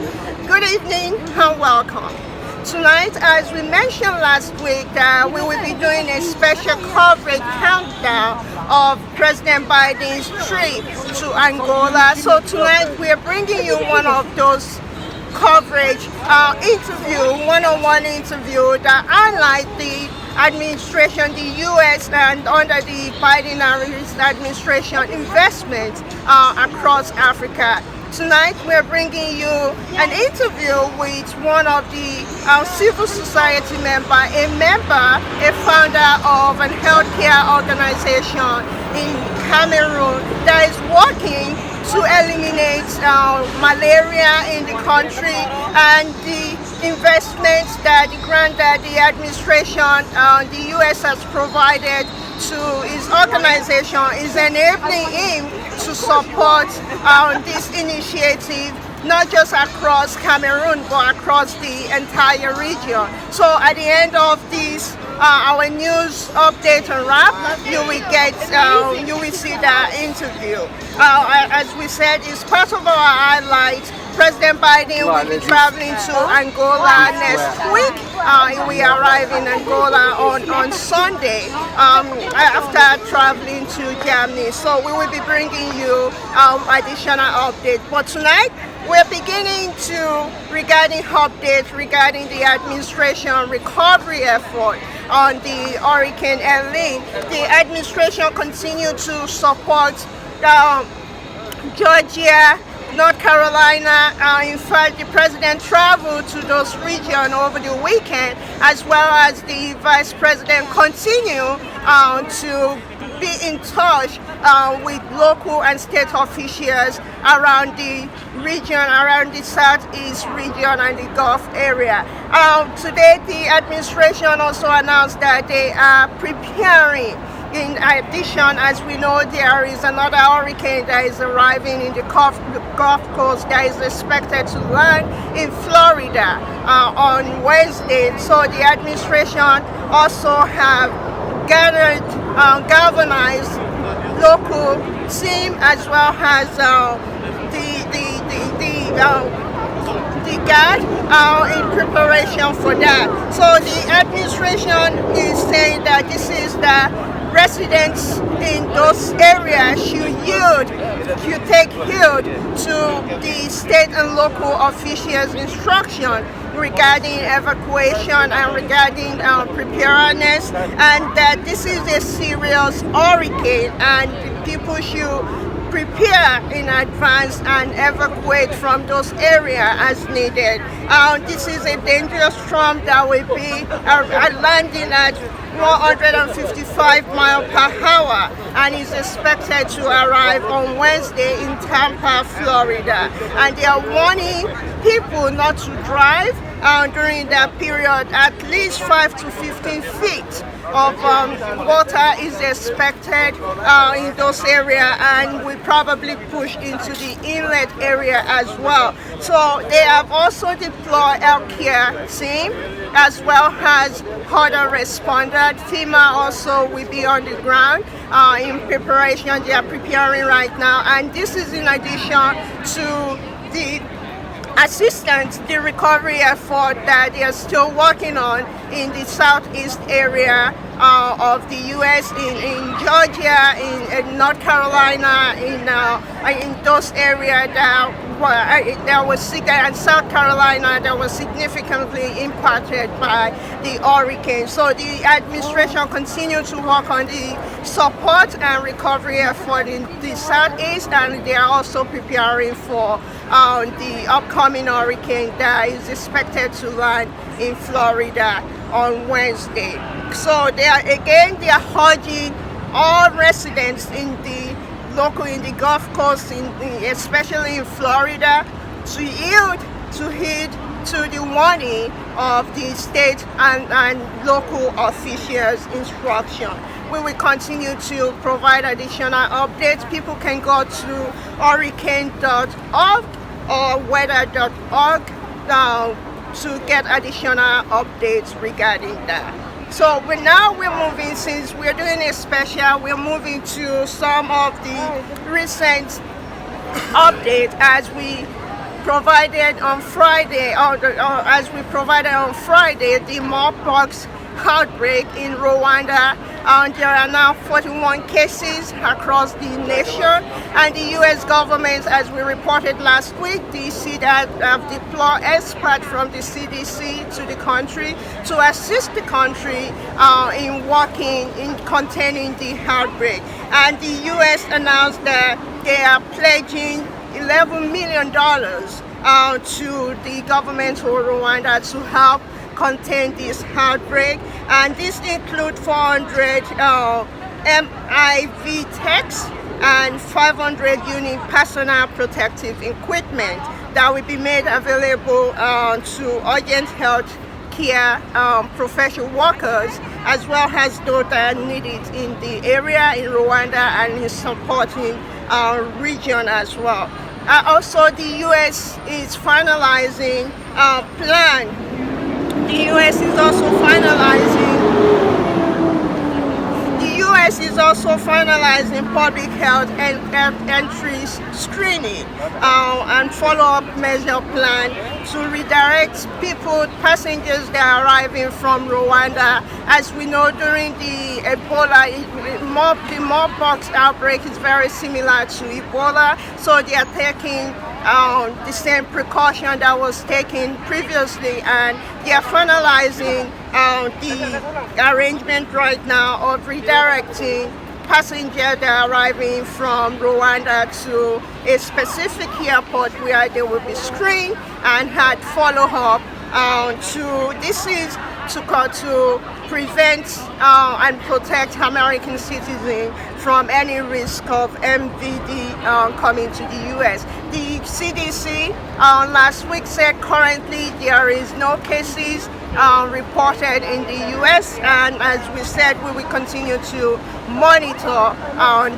Good evening and welcome. Tonight, as we mentioned last week, we will be doing a special coverage countdown of President Biden's trip to Angola. So tonight we are bringing you one of those coverage one-on-one interview that highlight the administration, the U.S. and under the Biden administration investment across Africa. Tonight we're bringing you an interview with one of the civil society member, a founder of a healthcare organization in Cameroon that is working to eliminate malaria in the country, and the investments that the grant that the administration, the U.S. has provided to his organization is enabling him to support this initiative, not just across Cameroon but across the entire region. So at the end of this our news update and wrap, you will see the interview. As we said, it's part of our highlights. President Biden will be traveling to Angola next week. He will arrive in Angola on Sunday after traveling to Germany. So we will be bringing you additional updates. But tonight we're beginning to regarding the administration recovery effort on the Hurricane Helene. The administration continued to support Georgia, North Carolina. In fact, the president traveled to those regions over the weekend, as well as the vice president continue to be in touch with local and state officials around the region, around the southeast region and the Gulf area. Today, the administration also announced that they are preparing. In addition, as we know, there is another hurricane that is arriving in the Gulf Coast that is expected to land in Florida on Wednesday. So the administration also have galvanized local team, as well as the guard in preparation for that. So the administration is saying that this is the residents in those areas should take heed to the state and local officials' instruction regarding evacuation and regarding preparedness, and that this is a serious hurricane and people should prepare in advance and evacuate from those areas as needed. This is a dangerous storm that will be landing at 155 miles per hour and is expected to arrive on Wednesday in Tampa, Florida. And they are warning people not to drive during that period. At least 5 to 15 feet of water is expected in those areas, and will probably push into the inlet area as well. So they have also deployed healthcare team as well as other responders. FEMA also will be on the ground in preparation. They are preparing right now, and this is in addition to the assistance, the recovery effort that they are still working on in the southeast area of the U.S., in Georgia, in North Carolina, in those areas that was sick, and South Carolina that was significantly impacted by the hurricane. So the administration continues to work on the support and recovery effort in the southeast, and they are also preparing for the upcoming hurricane that is expected to land in Florida on Wednesday. So they are urging all residents in the Gulf Coast, especially in Florida, to yield to heed to the warning of the state and local officials' instruction. We will continue to provide additional updates. People can go to hurricane.org or weather.org to get additional updates regarding that. So we're moving, since we're doing a special, we're moving to some of the recent updates as we provided on Friday, as we provided on Friday, the Marburg outbreak in Rwanda. There are now 41 cases across the nation, and the U.S. government, as we reported last week, the CDC have deployed experts from the CDC to the country to assist the country in working in containing the outbreak. And the U.S. announced that they are pledging $11 million to the government of Rwanda to help contain this outbreak, and this includes 400 MIV techs and 500 unit personal protective equipment that will be made available to urgent health care professional workers, as well as those that need it in the area in Rwanda and in supporting region as well. Also, the U.S. is finalizing a plan. The U.S. is also finalizing public health and entries screening and follow-up measure plan to redirect passengers that are arriving from Rwanda. As we know, during the Ebola, the Marburg outbreak is very similar to Ebola, so they are taking the same precaution that was taken previously, and they are finalizing the arrangement right now of redirecting passengers that are arriving from Rwanda to a specific airport where they will be screened and had follow-up. This is to prevent and protect American citizens from any risk of MVD coming to the U.S. The CDC last week said currently there is no cases reported in the U.S., and as we said, we will continue to monitor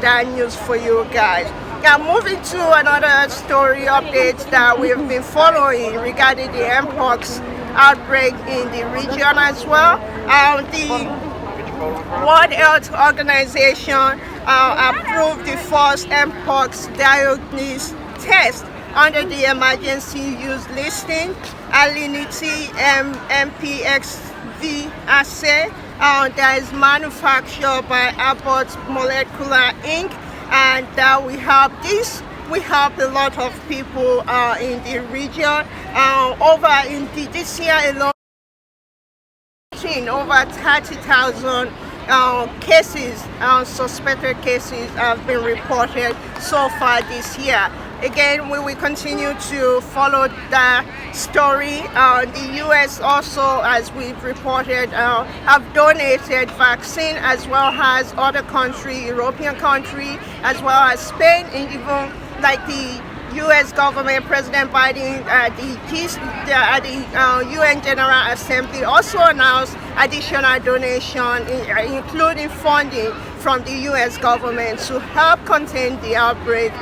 that news for you guys. Now, moving to another story update that we have been following regarding the Mpox outbreak in the region as well. The World Health Organization approved the first Mpox diagnosis test under the emergency use listing, Alinity MPXV assay that is manufactured by Abbott Molecular Inc. And we have this. We help a lot of people in the region. This year alone, over 30,000 cases, suspected cases have been reported so far this year. Again, we will continue to follow the story. The U.S. also, as we've reported, have donated vaccine, as well as other countries, European countries, as well as Spain, and even like the U.S. government, President Biden, at the UN General Assembly also announced additional donation, including funding from the U.S. government to help contain the outbreak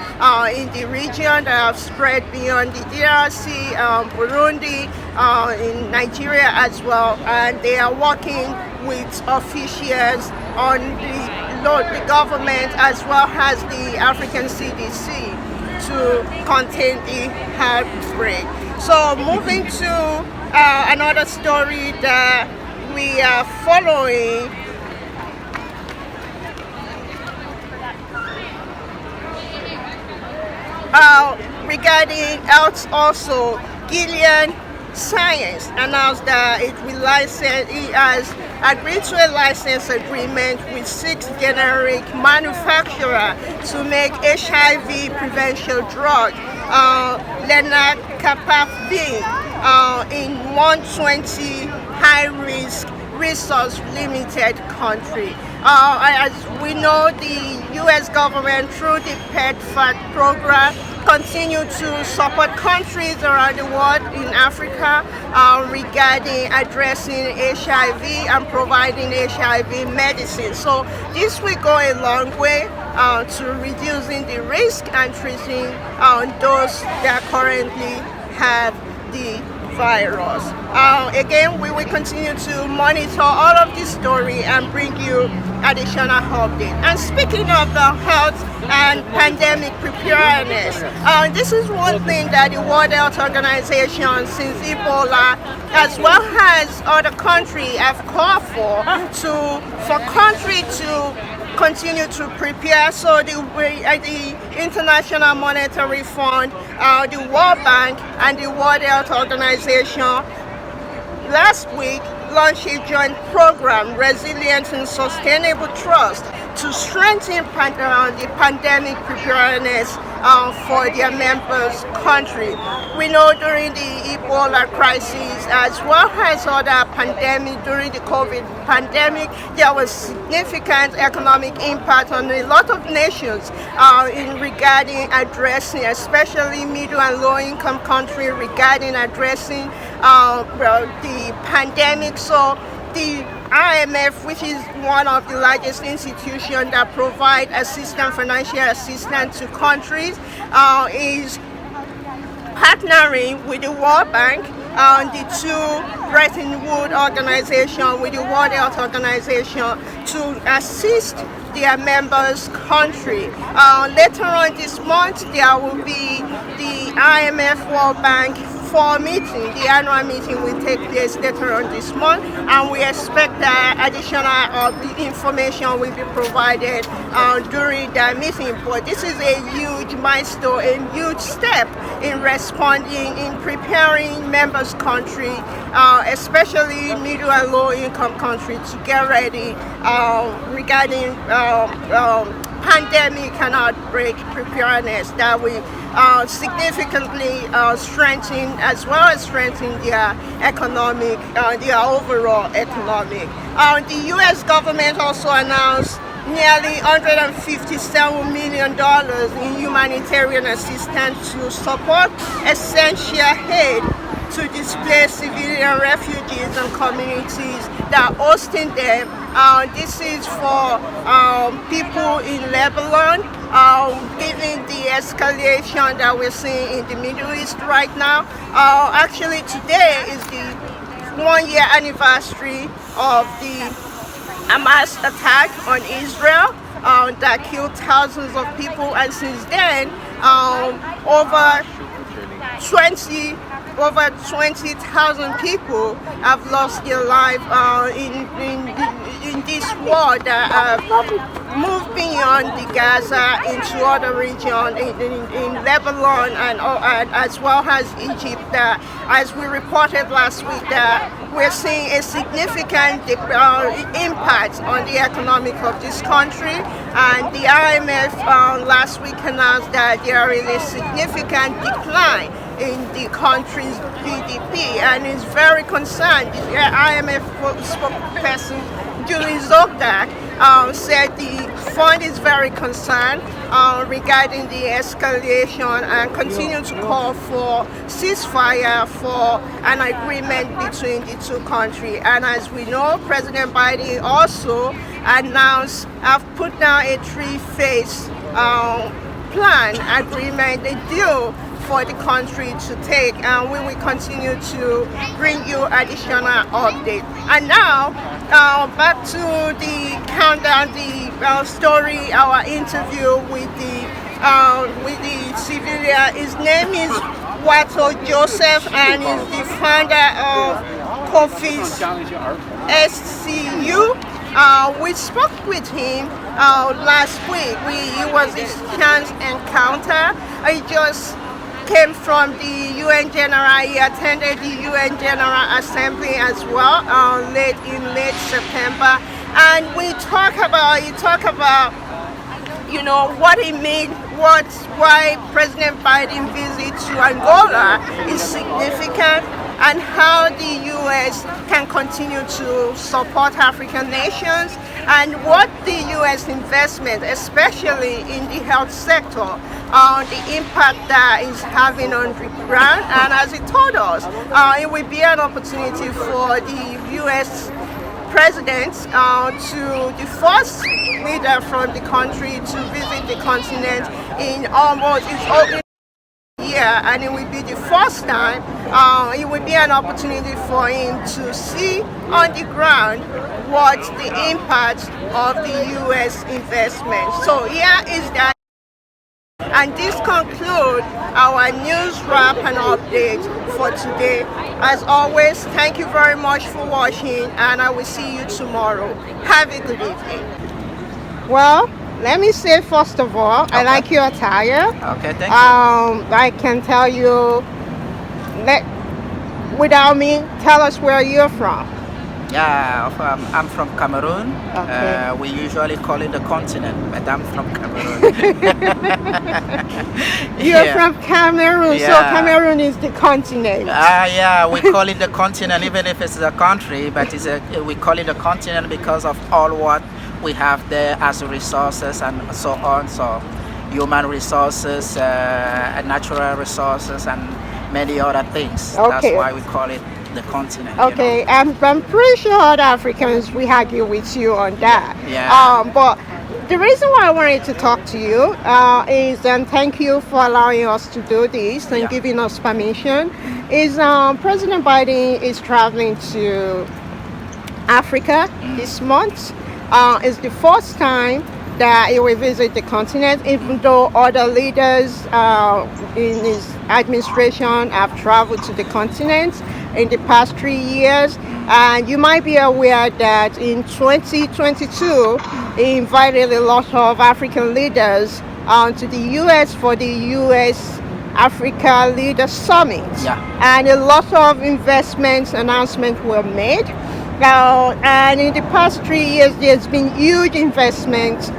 in the region that have spread beyond the DRC, Burundi, in Nigeria as well. And they are working with officials on the government as well as the African CDC to contain the outbreak. So moving to another story that we are following. Regarding health also, Gilead Science announced that it has agreed to a license agreement with 6 generic manufacturers to make HIV prevention drug, lenacapavir, in 120 high-risk resource-limited country. As we know, the U.S. government, through the PEPFAR program, continue to support countries around the world in Africa regarding addressing HIV and providing HIV medicine. So this will go a long way to reducing the risk and treating those that currently have the virus. Again, we will continue to monitor all of this story and bring you additional updates. And speaking of the health and pandemic preparedness, this is one thing that the World Health Organization, since Ebola, as well as other countries, have called for country to continue to prepare. So the International Monetary Fund, the World Bank, and the World Health Organization last week launched a joint program, Resilient and Sustainable Trust, to strengthen the pandemic preparedness for their members' country. We know during the Ebola crisis, as well as other pandemic, during the COVID pandemic, there was significant economic impact on a lot of nations in regarding addressing, especially middle and low-income countries, regarding addressing the pandemic. So the IMF, which is one of the largest institutions that provide financial assistance to countries, is partnering with the World Bank, the two Bretton Woods organizations, with the World Health Organization, to assist their members' country. Later on this month, there will be the IMF World Bank meeting. The annual meeting will take place later on this month, and we expect that additional information will be provided during the meeting. But this is a huge milestone, a huge step in responding, in preparing members' country, especially middle and low-income countries, to get ready regarding pandemic and outbreak preparedness that will significantly strengthen, as well as strengthen their economic, their overall economic. The U.S. government also announced nearly $157 million in humanitarian assistance to support essential aid to displaced civilian refugees and communities that are hosting them. This is for people in Lebanon, given the escalation that we're seeing in the Middle East right now. Actually, today is the 1-year anniversary of the Hamas attack on Israel that killed thousands of people, and since then, over 20,000 people have lost their life in this war that have moved beyond the Gaza into other regions in Lebanon and as well as Egypt. That, as we reported last week, that we're seeing a significant impact on the economic of this country, and the IMF last week announced that there is a significant decline in the country's GDP, and is very concerned. The IMF spokesperson Julie Zogdak said the fund is very concerned regarding the escalation and continue to call for ceasefire, for an agreement between the two countries. And as we know, President Biden also announced, put down a 3-phase plan, agreement, a deal for the country to take, and we will continue to bring you additional updates. And now, back to the countdown, the story, our interview with the civilian. His name is Wato Joseph, and he's the founder of COFIS-CSU. We spoke with him last week. It was his chance encounter. He just came from the UN General. He attended the UN General Assembly as well in late September, and he talk about what he made, why President Biden's visit to Angola is significant, and how the U.S. can continue to support African nations, and what the U.S. investment, especially in the health sector, the impact that is having on the ground. And as he told us, it will be an opportunity for the U.S. president, the first leader from the country to visit the continent in almost its own year, here, and it will be the first time. It will be an opportunity for him to see on the ground what the impact of the U.S. investment. So here is that. And this concludes our news wrap and update for today. As always, thank you very much for watching, and I will see you tomorrow. Have a good evening. Well, let me say first of all, I like your attire. Okay, thank you. I can tell you, without me, tell us where you're from. Yeah, I'm from Cameroon. Okay. We usually call it the continent, but I'm from Cameroon. You're from Cameroon, so Cameroon is the continent. Yeah, we call it the continent, even if it's a country, but we call it a continent because of all what we have there as resources and so on. So human resources, natural resources, and many other things. Okay. That's why we call it the continent. Okay, you know? I'm pretty sure other Africans we argue with you on that. Yeah. But the reason why I wanted to talk to you is, and thank you for allowing us to do this and giving us permission, is President Biden is traveling to Africa this month. It's the first time that he will visit the continent, even though other leaders in his administration have traveled to the continent in the past 3 years. And you might be aware that in 2022, he invited a lot of African leaders to the U.S. for the U.S. Africa Leaders Summit. Yeah. And a lot of investments announcements were made. And in the past 3 years, there's been huge investments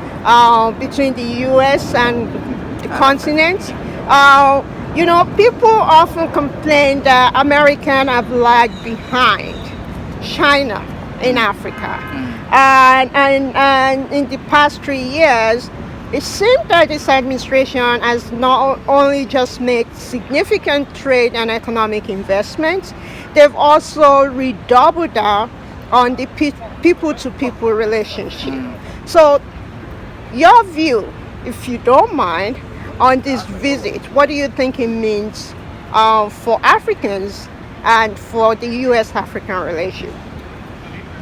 between the U.S. and the continent. You know, people often complain that Americans have lagged behind China in Africa. And in the past 3 years, it seems that this administration has not only just made significant trade and economic investments, they've also redoubled down on the people-to-people relationship. So your view, if you don't mind, on this visit, what do you think it means for Africans and for the U.S.-African relationship?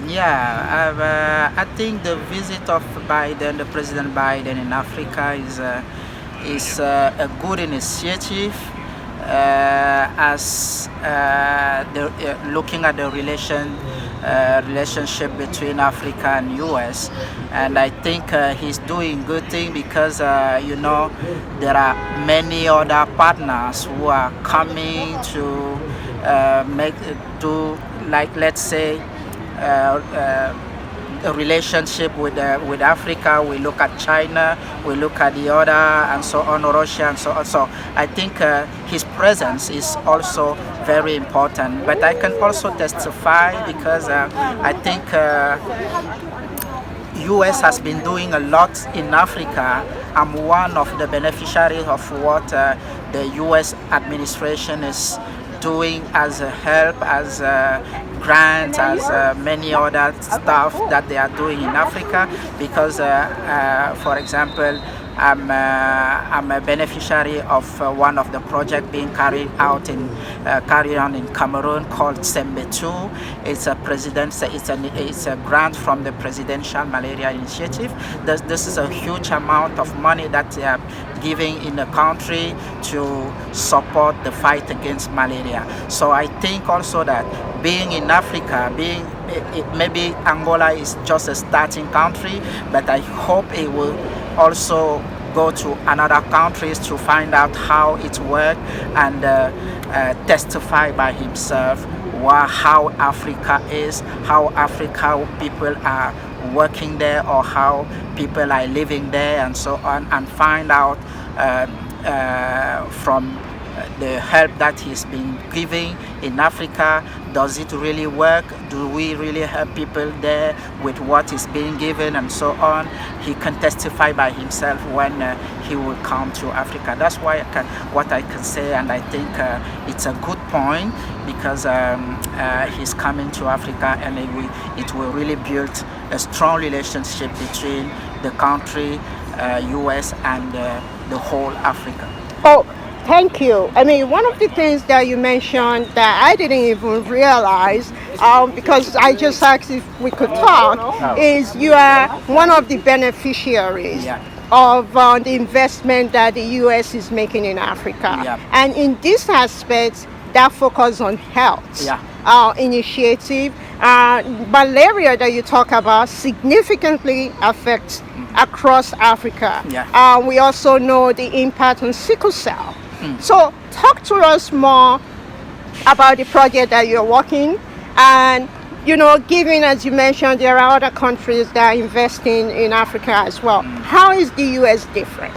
Yeah, I think the visit of Biden, the President Biden in Africa is a good initiative as looking at the relationship between Africa and U.S. And I think he's doing good thing because you know, there are many other partners who are coming to like, let's say, a relationship with Africa. We look at China, we look at the other, and so on, Russia, and so on. So I think his presence is also very important. But I can also testify because I think U.S. has been doing a lot in Africa. I'm one of the beneficiaries of what the U.S. administration is doing as a help, as a grant, as many other stuff that they are doing in Africa. Because, for example, I'm a beneficiary of one of the projects being carried on in Cameroon called Sembe2. It's a grant from the Presidential Malaria Initiative. This is a huge amount of money that they are giving in the country to support the fight against malaria. So I think also that being in Africa, maybe Angola is just a starting country, but I hope it will also go to another countries to find out how it works and testify by himself how Africa is, how Africa people are working there, or how people are living there, and so on, and find out from the help that he's been giving in Africa, does it really work? Do we really help people there with what is being given, and so on? He can testify by himself when he will come to Africa. That's why what I can say, and I think it's a good point, because he's coming to Africa, and it will really build a strong relationship between the country, US, and the whole Africa. Oh, Thank you. I mean, one of the things that you mentioned that I didn't even realize, because I just asked if we could talk, is you are one of the beneficiaries Yeah. of the investment that the U.S. is making in Africa. Yeah. And in this aspect, that focus on health Yeah. initiative, malaria that you talk about significantly affects across Africa. Yeah. We also know the impact on sickle cell. So talk to us more about the project that you're working, and given, as you mentioned, there are other countries that are investing in Africa as well. How is the US different?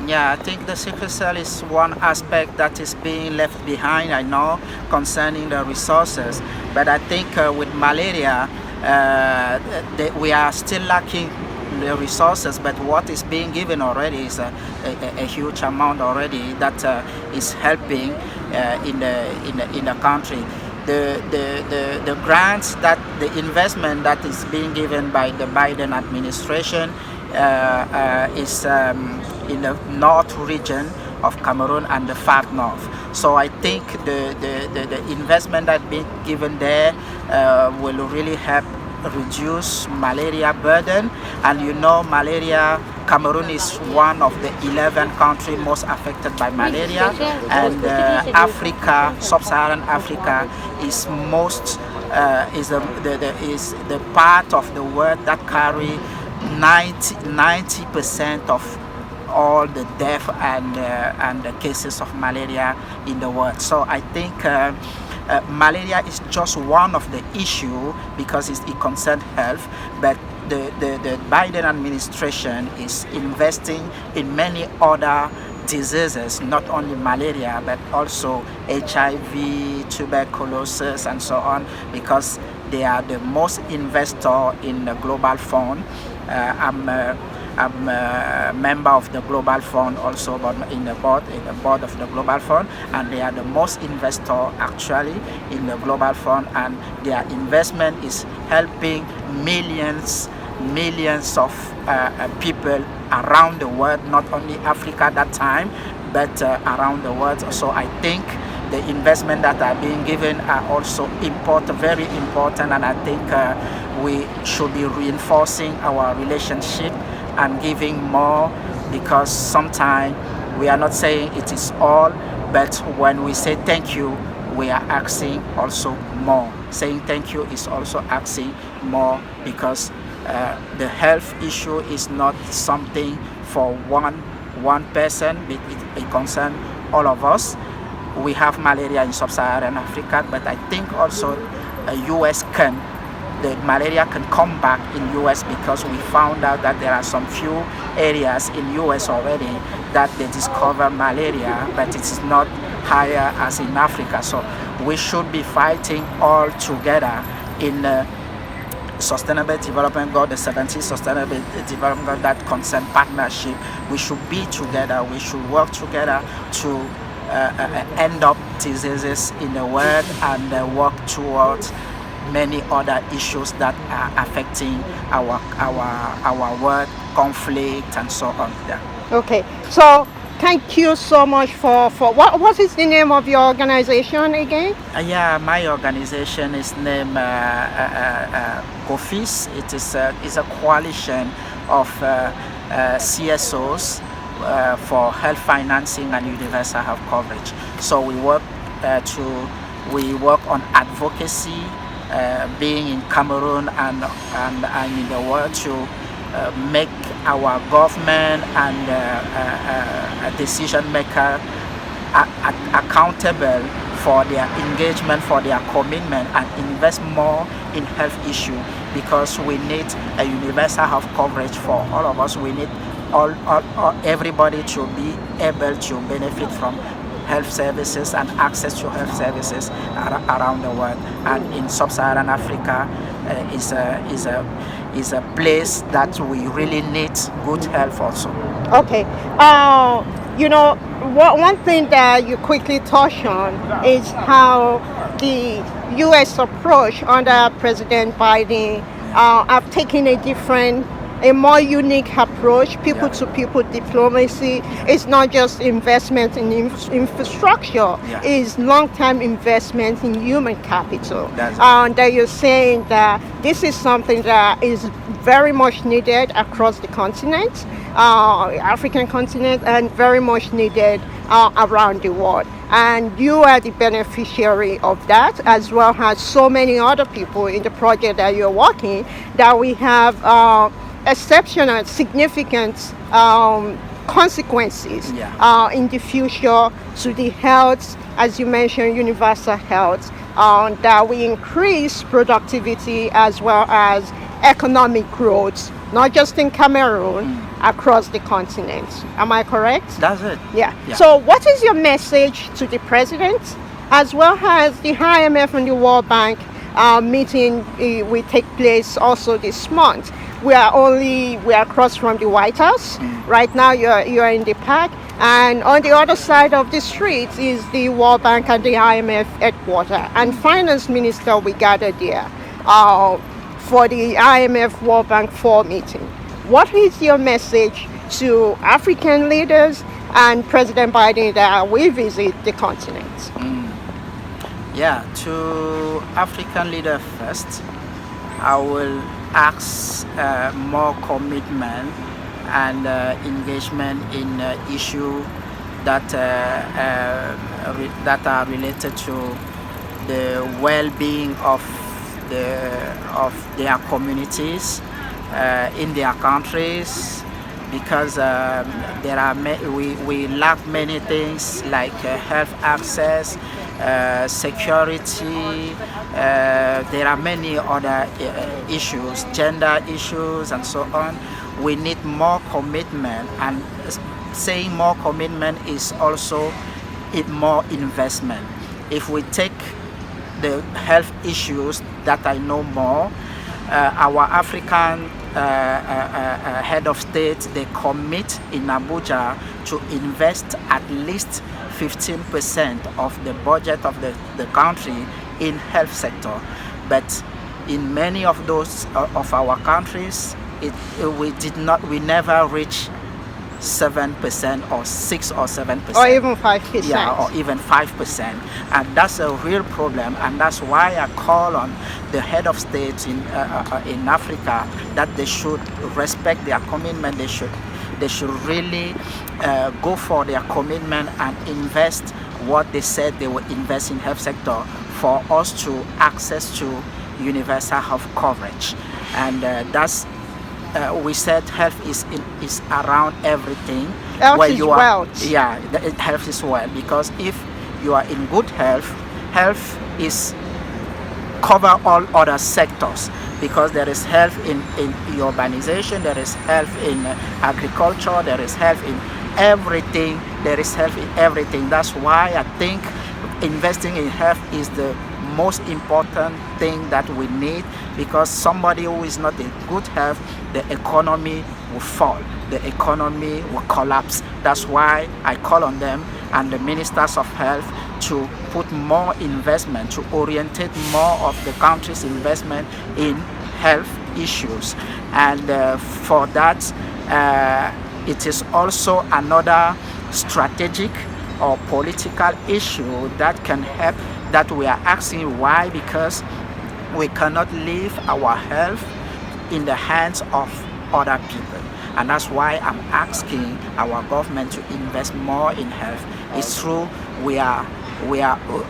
Yeah, I think the sickle cell is one aspect that is being left behind, I know, concerning the resources. But I think with malaria, we are still lacking the resources, but what is being given already is a huge amount already that is helping in the country. The grants, that the investment that is being given by the Biden administration is in the north region of Cameroon and the far north. So I think the investment that being given there will really help reduce malaria burden. And malaria, Cameroon is one of the 11 countries most affected by malaria, and Africa, sub-Saharan Africa, is most is the part of the world that carry 90% of all the death and the cases of malaria in the world. So I think malaria is just one of the issue because it concerns health, but the Biden administration is investing in many other diseases, not only malaria, but also HIV, tuberculosis, and so on, because they are the most investor in the global fund. I'm a member of the Global Fund also, but in the board of the Global Fund, and they are the most investor actually in the Global Fund, and their investment is helping millions of people around the world, not only Africa at that time, but around the world. So I think the investment that are being given are also important, very important, and I think we should be reinforcing our relationship and giving more, because sometimes we are not saying it is all, but when we say thank you, we are asking also more. Saying thank you is also asking more, because the health issue is not something for one person, it concerns all of us. We have malaria in sub-Saharan Africa, but I think also the malaria can come back in US, because we found out that there are some few areas in US already that they discover malaria, but it is not higher as in Africa. So we should be fighting all together in Sustainable Development Goal, the 17th Sustainable Development Goal that concern partnership. We should be together, we should work together to end up diseases in the world and work towards many other issues that are affecting our world, conflict, and so on. Yeah. Okay, so thank you so much for what is the name of your organization again? Yeah, my organization is named COFIS. It is a coalition of CSOs for health financing and universal health coverage. So we work on advocacy, being in Cameroon and in the world, to make our government and decision maker accountable for their engagement, for their commitment, and invest more in health issue, because we need a universal health coverage for all of us. We need everybody to be able to benefit from health services and access to health services around the world. And in sub-Saharan Africa is a place that we really need good health also. Okay. One thing that you quickly touched on is how the U.S. approach under President Biden have taken a different a more unique approach, people-to-people diplomacy. It's not just investment in infrastructure, it's long-term investment in human capital. That you're saying that this is something that is very much needed across the continent, African continent, and very much needed around the world. And you are the beneficiary of that, as well as so many other people in the project that you're working, that we have exceptional, significant consequences in the future to the health, as you mentioned, universal health, that we increase productivity as well as economic growth, not just in Cameroon, across the continent. Am I correct? That's it. Yeah. So what is your message to the president, as well as the IMF and the World Bank meeting will take place also this month? We are across from the White House. Right now you're in the park, and on the other side of the street is the World Bank and the IMF headquarters. And finance minister we gathered there for the IMF World Bank 4 meeting. What is your message to African leaders and President Biden that will visit the continent? To African leaders first, I will ask more commitment and engagement in issues that are related to the well-being of their communities in their countries, because we lack many things like health access, security. There are many other issues, gender issues, and so on. We need more commitment, and saying more commitment is also more investment. If we take the health issues that I know more, our African head of state, they commit in Abuja to invest at least 15% of the budget of the country in health sector. But in many of those of our countries, we never reach 7% or 6 or 7%, or even 5%. Or even 5%, and that's a real problem. And that's why I call on the head of states in Africa that they should respect their commitment. They should really go for their commitment and invest what they said they would invest in health sector for us to access to universal health coverage. And that's we said health is around everything. Health is wealth. Health is wealth, because if you are in good health, health is cover all other sectors, because there is health in urbanization, there is health in agriculture, there is health in everything. There is health in everything. That's why I think investing in health is the most important thing that we need, because somebody who is not in good health, the economy will fall, the economy will collapse. That's why I call on them and the ministers of health to put more investment, to orientate more of the country's investment in health issues. And for that, it is also another strategic or political issue that can help, that we are asking why, because we cannot leave our health in the hands of other people. And that's why I'm asking our government to invest more in health. It's true,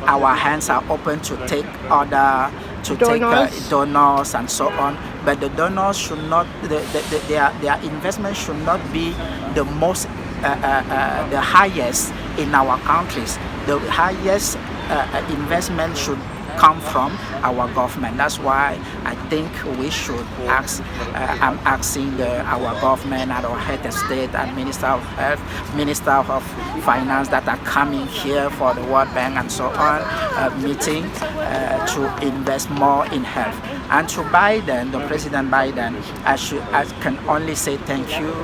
our hands are open to take donors and so on, but the donors should not, their investment should not be the most the highest in our countries. The highest investment should come from our government. That's why I think we should ask, I'm asking our government and our head of state and Minister of Health, Minister of Finance that are coming here for the World Bank and so on meeting to invest more in health. And to Biden, the President Biden, I can only say thank you.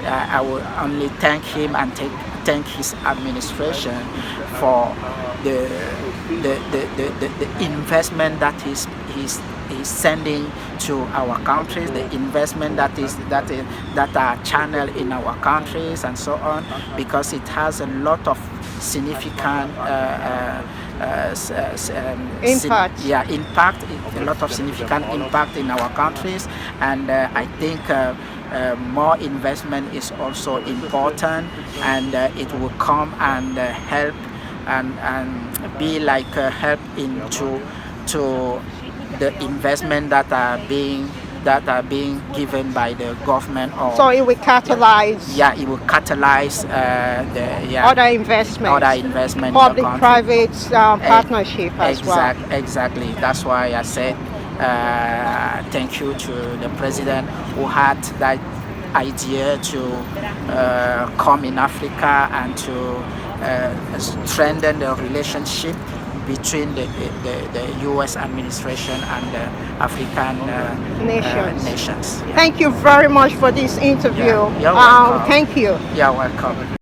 I will only thank him and thank his administration for the investment that he's is sending to our countries, the investment that are channeled in our countries and so on, because it has a lot of significant impact. Impact, a lot of significant impact in our countries, and I think more investment is also important, and it will come and help and be like help into the investment that are being given by the government. Or So it will catalyze. Yeah, it will catalyze Other investment, public-private partnership as well. Exactly. That's why I said thank you to the president who had that idea to come in Africa and to strengthen the relationship between the U.S. administration and the African nations. Thank you very much for this interview. Yeah, you're welcome. Thank you. You're welcome.